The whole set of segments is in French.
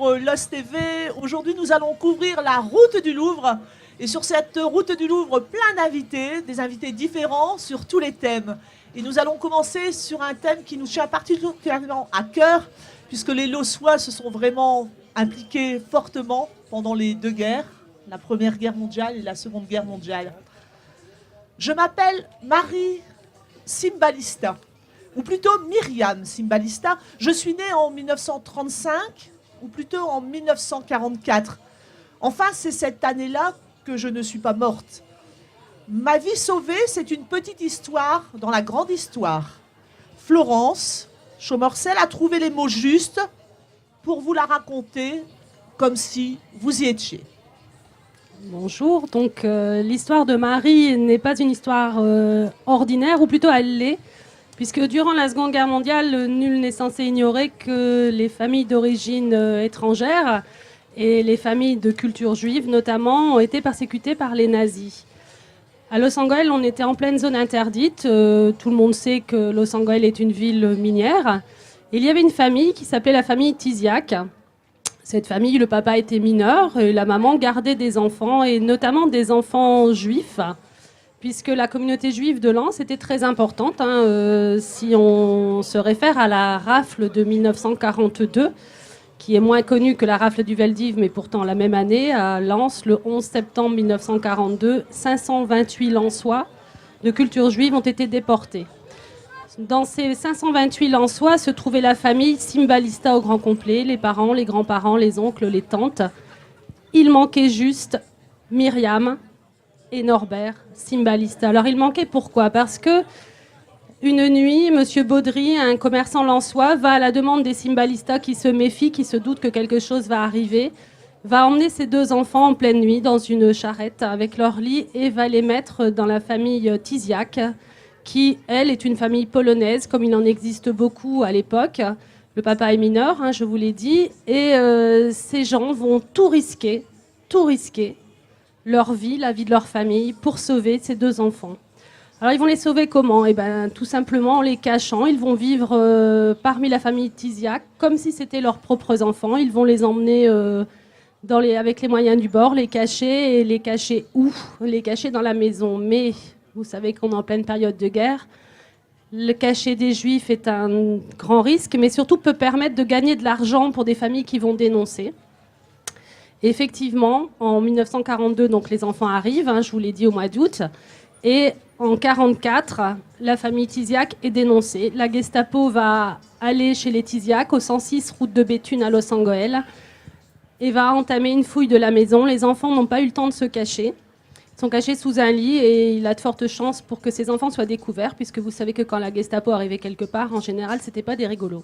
sur Lost TV. Aujourd'hui, nous allons couvrir la route du Louvre. Et sur cette route du Louvre, plein d'invités, des invités différents sur tous les thèmes. Et nous allons commencer sur un thème qui nous tient particulièrement à cœur, puisque les Lossois se sont vraiment impliqués fortement pendant les deux guerres, la Première Guerre mondiale et la Seconde Guerre mondiale. Je m'appelle Marie Simbalista, ou plutôt Myriam Simbalista. Je suis née en 1935, ou plutôt en 1944. Enfin, c'est cette année-là que je ne suis pas morte. Ma vie sauvée, c'est une petite histoire dans la grande histoire. Florence Chaumorcel a trouvé les mots justes pour vous la raconter comme si vous y étiez. Bonjour, donc l'histoire de Marie n'est pas une histoire ordinaire, ou plutôt elle l'est, puisque durant la Seconde Guerre mondiale, nul n'est censé ignorer que les familles d'origine étrangère et les familles de culture juive notamment ont été persécutées par les nazis. À Los Angeles, on était en pleine zone interdite. Tout le monde sait que Los Angeles est une ville minière. Il y avait une famille qui s'appelait la famille Tiziak. Cette famille, le papa était mineur et la maman gardait des enfants, et notamment des enfants juifs, puisque la communauté juive de Lens était très importante. Si on se réfère à la rafle de 1942, qui est moins connue que la rafle du Veldiv, mais pourtant la même année, à Lens, le 11 septembre 1942, 528 Lensois de culture juive ont été déportés. Dans ces 528 Lensois se trouvait la famille Simbalista au grand complet, les parents, les grands-parents, les oncles, les tantes. Il manquait juste Myriam et Norbert Simbalista. Alors il manquait pourquoi ? Parce que une nuit, M. Baudry, un commerçant lensois, va à la demande des Simbalista qui se méfient, qui se doutent que quelque chose va arriver, va emmener ses deux enfants en pleine nuit dans une charrette avec leur lit et va les mettre dans la famille Tiziak, qui, elle, est une famille polonaise, comme il en existe beaucoup à l'époque. Le papa est mineur, je vous l'ai dit, et ces gens vont tout risquer, leur vie, la vie de leur famille, pour sauver ces deux enfants. Alors, ils vont les sauver comment ? Tout simplement en les cachant. Ils vont vivre parmi la famille Tiziak, comme si c'était leurs propres enfants. Ils vont les emmener avec les moyens du bord, les cacher. Et les cacher où ? Les cacher dans la maison. Mais vous savez qu'on est en pleine période de guerre. Le cachet des Juifs est un grand risque, mais surtout peut permettre de gagner de l'argent pour des familles qui vont dénoncer. Et effectivement, en 1942, donc les enfants arrivent, je vous l'ai dit, au mois d'août. Et en 1944, la famille Tiziak est dénoncée. La Gestapo va aller chez les Tiziak, au 106 route de Béthune à Los Angeles, et va entamer une fouille de la maison. Les enfants n'ont pas eu le temps de se cacher. Ils sont cachés sous un lit, et il a de fortes chances pour que ces enfants soient découverts, puisque vous savez que quand la Gestapo arrivait quelque part, en général, ce n'était pas des rigolos.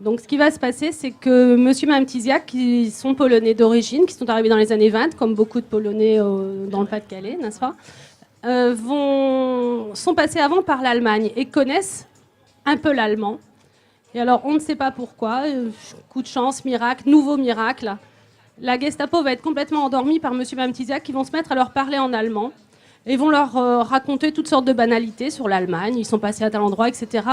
Donc ce qui va se passer, c'est que monsieur et madame Tiziak, qui sont polonais d'origine, qui sont arrivés dans les années 20, comme beaucoup de Polonais dans le Pas-de-Calais, n'est-ce pas, sont passés avant par l'Allemagne et connaissent un peu l'allemand. Et alors, on ne sait pas pourquoi, coup de chance, miracle, nouveau miracle, la Gestapo va être complètement endormie par monsieur et madame Tiziak, qui vont se mettre à leur parler en allemand et vont leur raconter toutes sortes de banalités sur l'Allemagne. Ils sont passés à tel endroit, etc.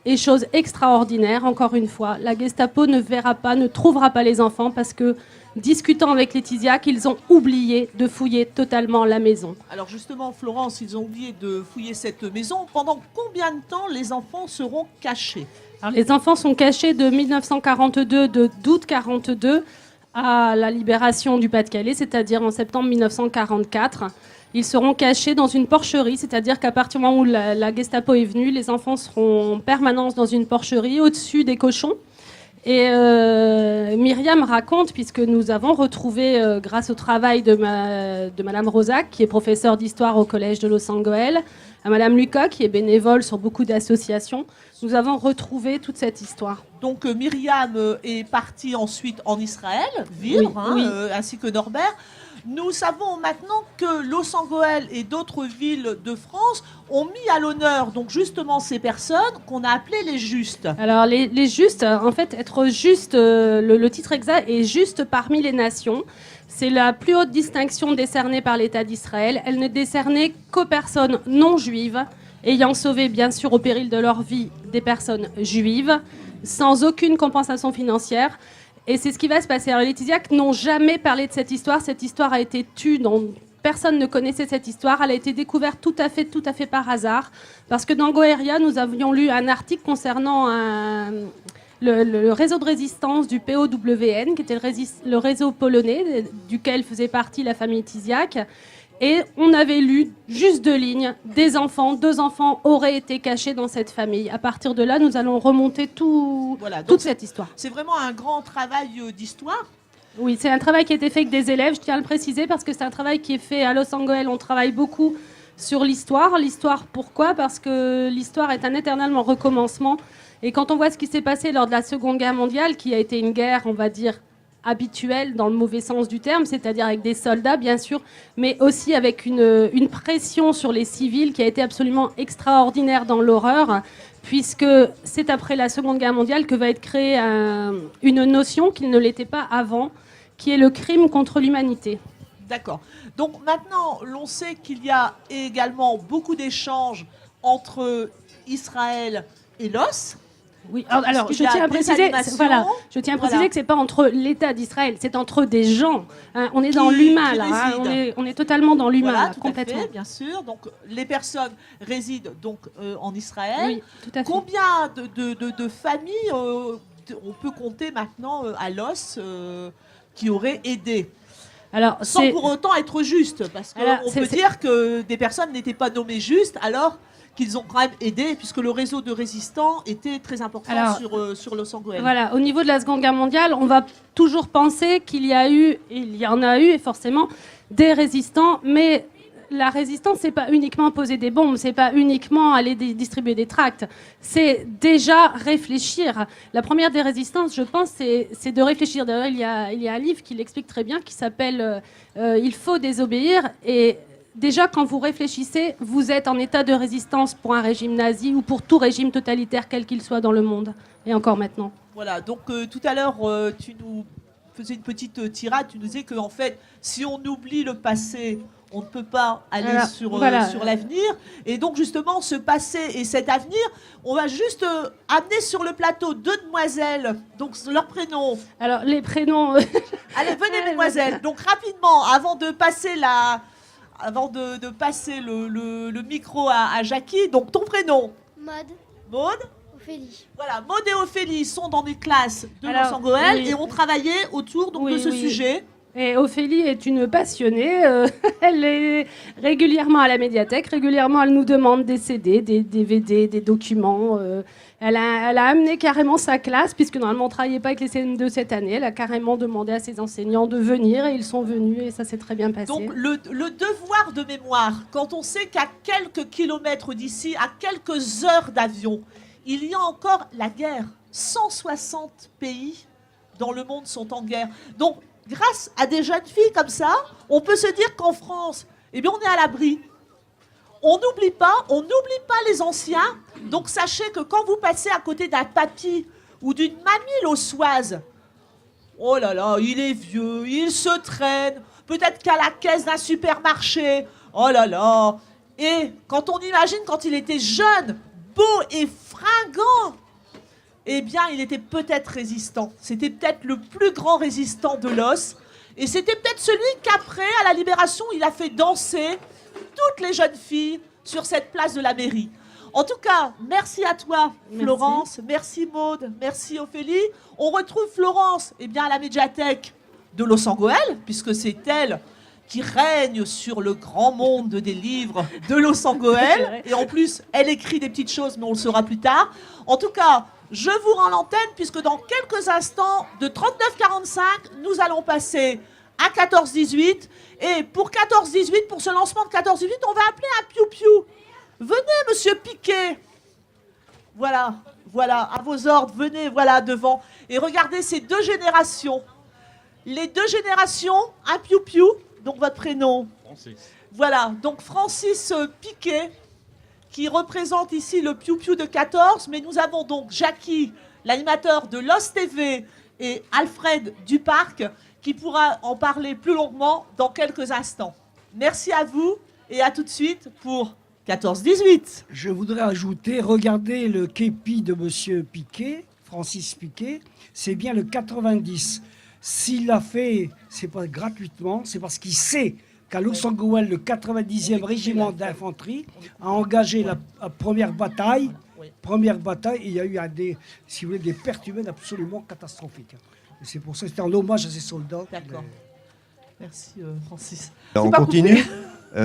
Et chose extraordinaire, encore une fois, la Gestapo ne verra pas, ne trouvera pas les enfants parce que, discutant avec les Tiziak, ils ont oublié de fouiller totalement la maison. Alors justement, Florence, ils ont oublié de fouiller cette maison. Pendant combien de temps les enfants seront cachés ? Alors, les enfants sont cachés de 1942, d'août 1942 à la libération du Pas-de-Calais, c'est-à-dire en septembre 1944. Ils seront cachés dans une porcherie, c'est-à-dire qu'à partir du moment où la Gestapo est venue, les enfants seront en permanence dans une porcherie au-dessus des cochons. Et Myriam raconte, puisque nous avons retrouvé, grâce au travail de Madame Rosac, qui est professeure d'histoire au Collège de Los Angeles, à Madame Lucas, qui est bénévole sur beaucoup d'associations, nous avons retrouvé toute cette histoire. Donc Myriam est partie ensuite en Israël, vivre, oui. Ainsi que Norbert. Nous savons maintenant que Los Angeles et d'autres villes de France ont mis à l'honneur donc justement ces personnes qu'on a appelées les justes. Alors les justes, en fait, être juste, le titre exact est juste parmi les nations. C'est la plus haute distinction décernée par l'État d'Israël. Elle n'est décernée qu'aux personnes non juives, ayant sauvé bien sûr au péril de leur vie des personnes juives, sans aucune compensation financière. Et c'est ce qui va se passer. Alors, les Tiziac n'ont jamais parlé de cette histoire. Cette histoire a été tue Personne ne connaissait cette histoire. Elle a été découverte tout à fait par hasard. Parce que dans Goeria, nous avions lu un article concernant le réseau de résistance du POWN, qui était le réseau polonais, duquel faisait partie la famille Tiziac. Et on avait lu juste 2 lignes. 2 enfants auraient été cachés dans cette famille. À partir de là, nous allons remonter toute cette histoire. C'est vraiment un grand travail d'histoire. Oui, c'est un travail qui a été fait avec des élèves, je tiens à le préciser, parce que c'est un travail qui est fait à Los Angeles. On travaille beaucoup sur l'histoire. L'histoire, pourquoi ? Parce que l'histoire est un éternel recommencement. Et quand on voit ce qui s'est passé lors de la Seconde Guerre mondiale, qui a été une guerre, on va dire, habituelle dans le mauvais sens du terme, c'est-à-dire avec des soldats, bien sûr, mais aussi avec une pression sur les civils qui a été absolument extraordinaire dans l'horreur, puisque c'est après la Seconde Guerre mondiale que va être créée une notion qui ne l'était pas avant, qui est le crime contre l'humanité. D'accord. Donc maintenant, l'on sait qu'il y a également beaucoup d'échanges entre Israël et l'OS. Oui, alors je tiens à préciser, que c'est pas entre l'État d'Israël, c'est entre des gens. Hein, on est dans l'humain là, on est totalement dans l'humain, voilà, complètement. Fait, bien sûr. Donc les personnes résident donc en Israël. Oui, tout à fait. Combien de familles on peut compter maintenant à l'os qui auraient aidé? Alors, sans pour autant être juste, parce qu'on peut dire que des personnes n'étaient pas nommées justes, alors qu'ils ont quand même aidé, puisque le réseau de résistants était très important sur Los Angeles. Voilà, au niveau de la Seconde Guerre mondiale, on va toujours penser qu'il y en a eu, et forcément, des résistants, mais la résistance, c'est pas uniquement poser des bombes, c'est pas uniquement aller distribuer des tracts, c'est déjà réfléchir. La première des résistances, je pense, c'est de réfléchir. D'ailleurs, il y a un livre qui l'explique très bien, qui s'appelle Il faut désobéir, et déjà, quand vous réfléchissez, vous êtes en état de résistance pour un régime nazi ou pour tout régime totalitaire, quel qu'il soit dans le monde, et encore maintenant. Voilà, donc tout à l'heure, tu nous faisais une petite tirade, tu nous disais qu'en fait, si on oublie le passé, on ne peut pas aller sur l'avenir. Et donc, justement, ce passé et cet avenir, on va juste amener sur le plateau 2 demoiselles, donc leurs prénoms. Alors, les prénoms... Allez, venez, mesdemoiselles. Donc, rapidement, avant de passer le micro à Jackie, donc ton prénom? Maud. Ophélie. Voilà, Maud et Ophélie sont dans des classes de Los Angeles et ont travaillé autour de ce sujet. Et Ophélie est une passionnée, elle est régulièrement à la médiathèque, régulièrement elle nous demande des CD, des DVD, des documents. Elle a amené carrément sa classe, puisque normalement on ne travaillait pas avec les CM2 cette année, elle a carrément demandé à ses enseignants de venir et ils sont venus et ça s'est très bien passé. Donc le devoir de mémoire, quand on sait qu'à quelques kilomètres d'ici, à quelques heures d'avion, il y a encore la guerre. 160 pays dans le monde sont en guerre. Donc, grâce à des jeunes filles comme ça, on peut se dire qu'en France, eh bien, on est à l'abri. On n'oublie pas les anciens. Donc, sachez que quand vous passez à côté d'un papy ou d'une mamie lossoise, oh là là, il est vieux, il se traîne, peut-être qu'à la caisse d'un supermarché, oh là là. Et quand on imagine quand il était jeune, beau et fringant, eh bien, il était peut-être résistant. C'était peut-être le plus grand résistant de l'os. Et c'était peut-être celui qu'après, à la Libération, il a fait danser toutes les jeunes filles sur cette place de la mairie. En tout cas, merci à toi, Florence. Merci Maud. Merci Ophélie. On retrouve Florence à la médiathèque de Los Angeles, puisque c'est elle qui règne sur le grand monde des livres de Los Angeles. Et en plus, elle écrit des petites choses, mais on le saura plus tard. En tout cas, je vous rends l'antenne, puisque dans quelques instants, de 39-45, nous allons passer à 14-18. Et pour 14-18, pour ce lancement de 14-18, on va appeler un piou-piou. Venez, monsieur Piquet. Voilà, à vos ordres, venez, devant. Et regardez ces 2 générations. Les 2 générations, un piou-piou. Donc votre prénom? Francis. Voilà, donc Francis Piquet, qui représente ici le piou-piou de 14. Mais nous avons donc Jackie, l'animateur de Los TV, et Alfred Duparc, qui pourra en parler plus longuement dans quelques instants. Merci à vous et à tout de suite pour 14-18. Je voudrais ajouter, regardez le képi de monsieur Piquet, Francis Piquet, c'est bien le 90. S'il l'a fait, c'est pas gratuitement, c'est parce qu'il sait qu'à Los Angeles, le 90e régiment d'infanterie a engagé la première bataille. Première bataille, et il y a eu si vous voulez, des pertes humaines absolument catastrophiques. Et c'est pour ça que c'était en hommage à ces soldats. D'accord. Merci Francis. Alors, on continue.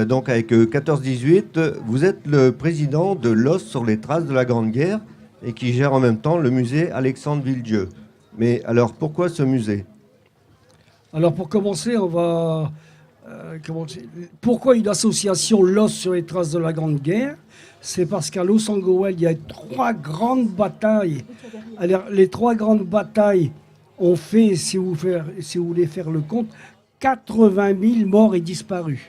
Donc avec 14-18, vous êtes le président de l'Os sur les traces de la Grande Guerre et qui gère en même temps le musée Alexandre Villedieu. Mais alors pourquoi ce musée? Alors pour commencer, on va pourquoi une association L'Os sur les traces de la Grande Guerre? C'est parce qu'à Los Angeles, il y a 3 grandes batailles. Alors, les 3 grandes batailles ont fait, si vous voulez faire le compte, 80 000 morts et disparus.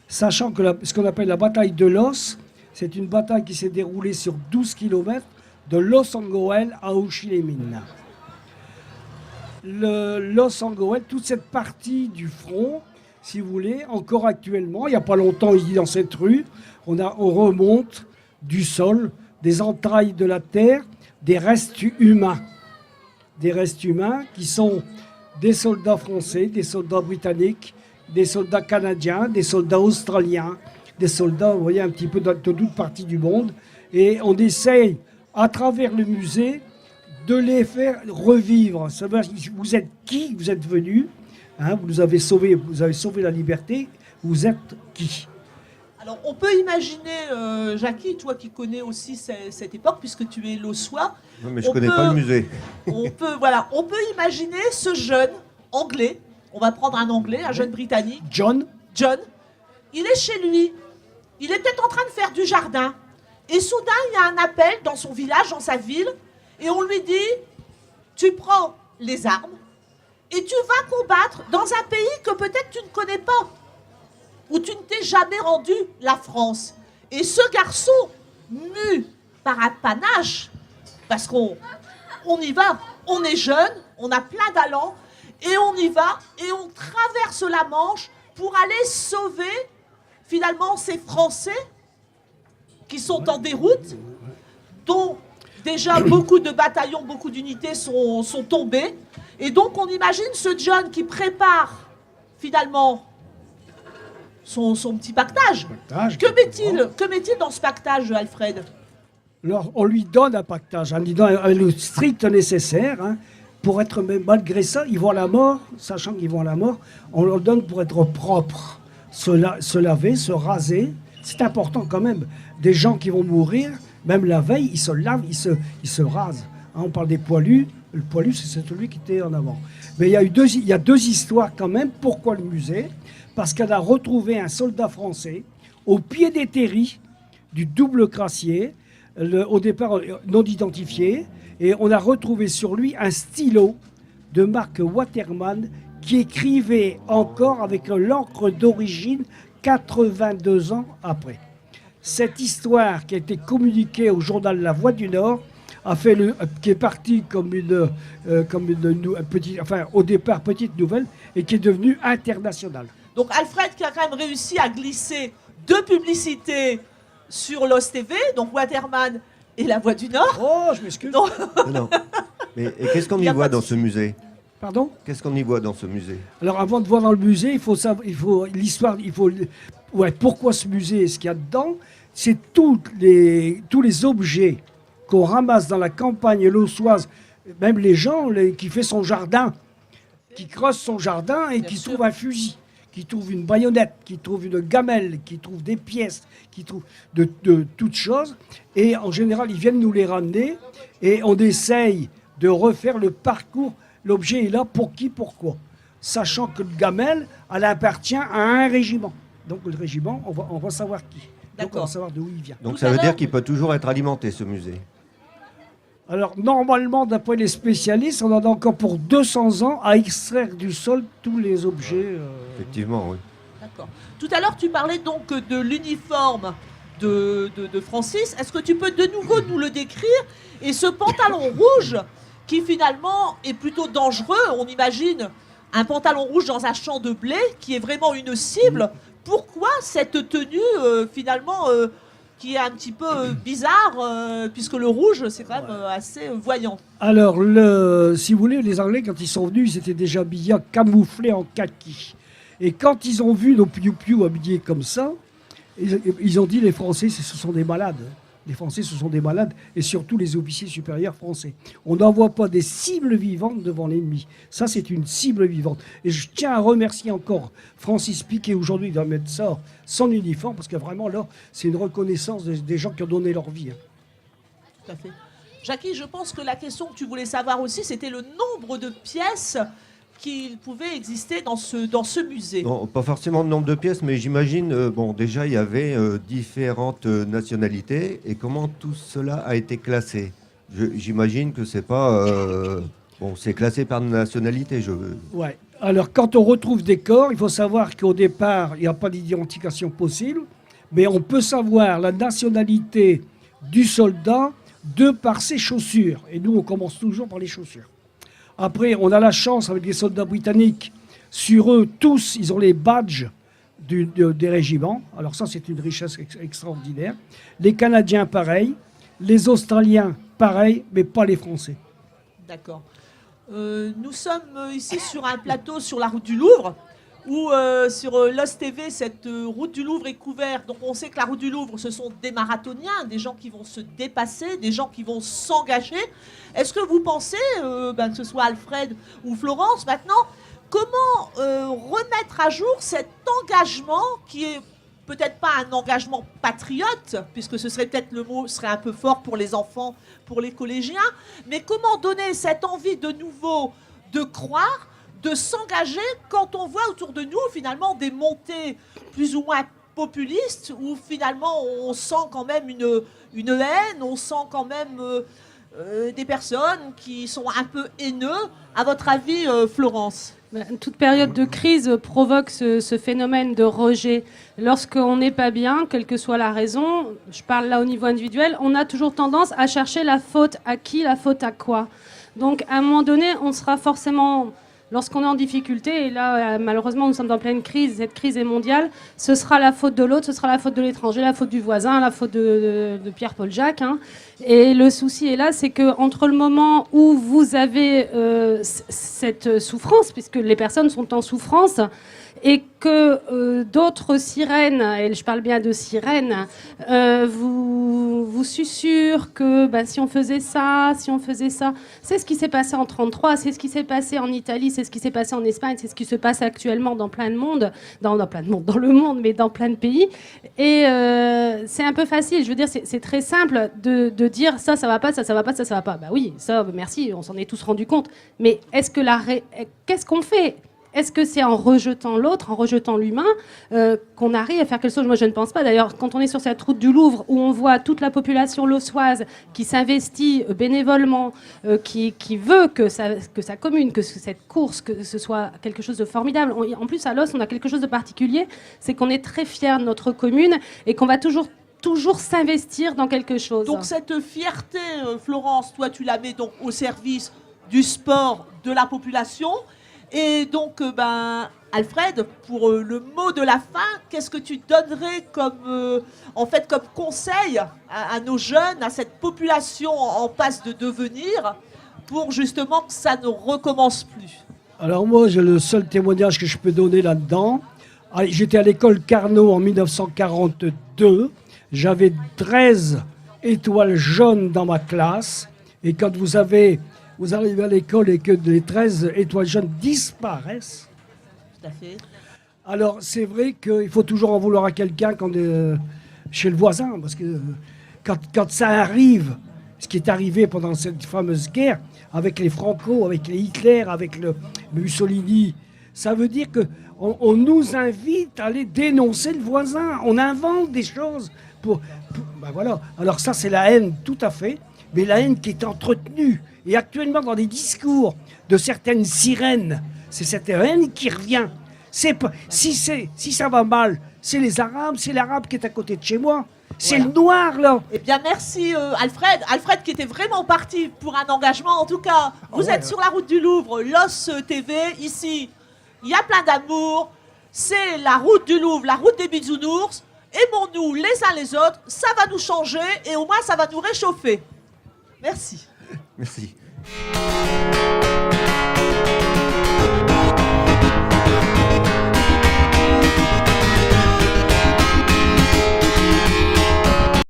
Sachant que ce qu'on appelle la bataille de Los, c'est une bataille qui s'est déroulée sur 12 km de Los Angeles à Ho Chi Minh. Los Angeles, toute cette partie du front, si vous voulez, encore actuellement, il n'y a pas longtemps, il dit dans cette rue, on remonte du sol, des entrailles de la terre, des restes humains. Des restes humains qui sont des soldats français, des soldats britanniques, des soldats canadiens, des soldats australiens, des soldats, vous voyez, un petit peu de toute partie du monde. Et on essaye, à travers le musée, de les faire revivre. Savoir, vous êtes qui? Vous êtes venus, hein, vous avez sauvé la liberté, vous êtes qui? Alors, on peut imaginer, Jackie, toi qui connais aussi cette époque, puisque tu es lossois. Non, mais je ne connais pas le musée. On peut imaginer ce jeune anglais, on va prendre un anglais, un jeune britannique. John, il est chez lui, il est peut-être en train de faire du jardin. Et soudain, il y a un appel dans son village, dans sa ville, et on lui dit, tu prends les armes et tu vas combattre dans un pays que peut-être tu ne connais pas, où tu ne t'es jamais rendu, la France. Et ce garçon, mu par un panache, parce qu'on y va, on est jeune, on a plein d'allants, et on y va, et on traverse la Manche pour aller sauver, finalement, ces Français qui sont en déroute, dont déjà beaucoup de bataillons, beaucoup d'unités sont tombés. Et donc, on imagine ce John qui prépare, finalement, son petit pactage. Que met-il dans ce pactage, Alfred? Alors, on lui donne un pactage, en lui donnant le strict nécessaire, hein, pour être, même malgré ça, ils vont à la mort, sachant qu'ils vont à la mort, on leur donne pour être propre, se laver, se raser. C'est important quand même. Des gens qui vont mourir, même la veille, ils se lavent, ils se rasent. Hein, on parle des poilus. Le poilu, c'est celui qui était en avant. Mais il y a 2 histoires quand même. Pourquoi le musée? Parce qu'elle a retrouvé un soldat français au pied des terris du double crassier, au départ non identifié, et on a retrouvé sur lui un stylo de marque Waterman qui écrivait encore avec l'encre d'origine 82 ans après. Cette histoire qui a été communiquée au journal La Voix du Nord qui est partie comme une petite, enfin au départ petite nouvelle et qui est devenue internationale. Donc Alfred qui a quand même réussi à glisser 2 publicités sur l'OS TV, donc Waterman et La Voix du Nord. Oh, je m'excuse. Non. Mais et qu'est-ce qu'on y voit dans ce musée? Pardon? Qu'est-ce qu'on y voit dans ce musée? Alors avant de voir dans le musée, il faut l'histoire, pourquoi ce musée, ce qu'il y a dedans, c'est tous les objets qu'on ramasse dans la campagne lossoise, même les gens qui font son jardin, qui creusent son jardin et qui trouvent un fusil, qui trouvent une baïonnette, qui trouvent une gamelle, qui trouvent des pièces, qui trouvent de toutes choses. Et en général, ils viennent nous les ramener et on essaye de refaire le parcours. L'objet est là pour qui, pourquoi. Sachant que le gamelle, elle appartient à un régiment. Donc le régiment, on va savoir qui. Donc on va savoir d'où il vient. Donc ça veut dire qu'il peut toujours être alimenté, ce musée? Alors, normalement, d'après les spécialistes, on en a encore pour 200 ans à extraire du sol tous les objets. Effectivement, oui. D'accord. Tout à l'heure, tu parlais donc de l'uniforme de Francis. Est-ce que tu peux de nouveau nous le décrire? Et ce pantalon rouge, qui finalement est plutôt dangereux, on imagine un pantalon rouge dans un champ de blé, qui est vraiment une cible. Pourquoi cette tenue, finalement, qui est un petit peu bizarre, puisque le rouge, c'est quand même assez voyant. Alors, si vous voulez, les Anglais, quand ils sont venus, ils étaient déjà habillés camouflés en kaki. Et quand ils ont vu nos piou-piou habillés comme ça, ils ont dit les Français, ce sont des malades. Les Français, ce sont des malades, et surtout les officiers supérieurs français. On n'envoie pas des cibles vivantes devant l'ennemi. Ça, c'est une cible vivante. Et je tiens à remercier encore Francis Piquet, aujourd'hui, de mettre ça sans uniforme, parce que vraiment, là, c'est une reconnaissance des gens qui ont donné leur vie. Tout à fait. Jackie, je pense que la question que tu voulais savoir aussi, c'était le nombre de pièces qu'il pouvait exister dans ce musée. Non, pas forcément le nombre de pièces, mais j'imagine, déjà, il y avait différentes nationalités. Et comment tout cela a été classé? J'imagine que c'est pas... c'est classé par nationalité. Ouais. Alors, quand on retrouve des corps, il faut savoir qu'au départ, il n'y a pas d'identification possible, mais on peut savoir la nationalité du soldat de par ses chaussures. Et nous, on commence toujours par les chaussures. Après, on a la chance avec les soldats britanniques. Sur eux, tous, ils ont les badges des régiments. Alors ça, c'est une richesse extraordinaire. Les Canadiens, pareil. Les Australiens, pareil, mais pas les Français. D'accord. Nous sommes ici sur un plateau sur la route du Louvre, où sur Lost TV, cette route du Louvre est couverte. Donc on sait que la route du Louvre, ce sont des marathoniens, des gens qui vont se dépasser, des gens qui vont s'engager. Est-ce que vous pensez, que ce soit Alfred ou Florence maintenant, comment remettre à jour cet engagement qui est peut-être pas un engagement patriote, puisque ce serait peut-être le mot serait un peu fort pour les enfants, pour les collégiens, mais comment donner cette envie de nouveau de croire, de s'engager quand on voit autour de nous finalement des montées plus ou moins populistes, où finalement on sent quand même une haine, on sent quand même des personnes qui sont un peu haineux. À votre avis, Florence ? Toute période de crise provoque ce phénomène de rejet. Lorsqu'on n'est pas bien, quelle que soit la raison, je parle là au niveau individuel, on a toujours tendance à chercher la faute à qui, la faute à quoi. Donc à un moment donné, on sera forcément... Lorsqu'on est en difficulté, et là, malheureusement, nous sommes en pleine crise, cette crise est mondiale, ce sera la faute de l'autre, ce sera la faute de l'étranger, la faute du voisin, la faute de Pierre-Paul Jacques. Hein. Et le souci est là, c'est qu'entre le moment où vous avez cette souffrance, puisque les personnes sont en souffrance, et que d'autres sirènes, et je parle bien de sirènes, vous susurrent que si on faisait ça, c'est ce qui s'est passé en 1933, c'est ce qui s'est passé en Italie, c'est ce qui s'est passé en Espagne, c'est ce qui se passe actuellement dans plein de monde, dans le monde, mais dans plein de pays. Et c'est un peu facile, je veux dire, c'est très simple de dire ça va pas, ça va pas, ça va pas. Bah oui, ça, merci, on s'en est tous rendu compte. Mais qu'est-ce qu'on fait ? Est-ce que c'est en rejetant l'autre, en rejetant l'humain, qu'on arrive à faire quelque chose? Moi, je ne pense pas. D'ailleurs, quand on est sur cette route du Louvre, où on voit toute la population lossoise qui s'investit bénévolement, qui veut que sa commune, que cette course, que ce soit quelque chose de formidable. En plus, à Los, on a quelque chose de particulier, c'est qu'on est très fiers de notre commune et qu'on va toujours s'investir dans quelque chose. Donc cette fierté, Florence, toi, tu la mets donc au service du sport, de la population. Et donc, Alfred, pour le mot de la fin, qu'est-ce que tu donnerais comme conseil à nos jeunes, à cette population en passe de devenir, pour justement que ça ne recommence plus? Alors moi, j'ai le seul témoignage que je peux donner là-dedans. J'étais à l'école Carnot en 1942. J'avais 13 étoiles jaunes dans ma classe. Et quand vous arrivez à l'école et que les 13 étoiles jaunes disparaissent, tout à fait. Alors c'est vrai qu'il faut toujours en vouloir à quelqu'un chez le voisin, parce que quand ça arrive, ce qui est arrivé pendant cette fameuse guerre, avec les Franco, avec les Hitler, avec le Mussolini, ça veut dire qu'on nous invite à aller dénoncer le voisin. On invente des choses voilà. Alors ça, c'est la haine, tout à fait, mais la haine qui est entretenue. Et actuellement, dans les discours de certaines sirènes, c'est cette haine qui revient. Si ça va mal, c'est les Arabes, c'est l'Arabe qui est à côté de chez moi. C'est le noir, là. Eh bien, merci, Alfred. Alfred qui était vraiment parti pour un engagement. En tout cas, vous êtes sur la route du Louvre, Los TV. Ici, il y a plein d'amour. C'est la route du Louvre, la route des bisounours. Et aimons-nous les uns les autres, ça va nous changer et au moins ça va nous réchauffer. Merci. Merci.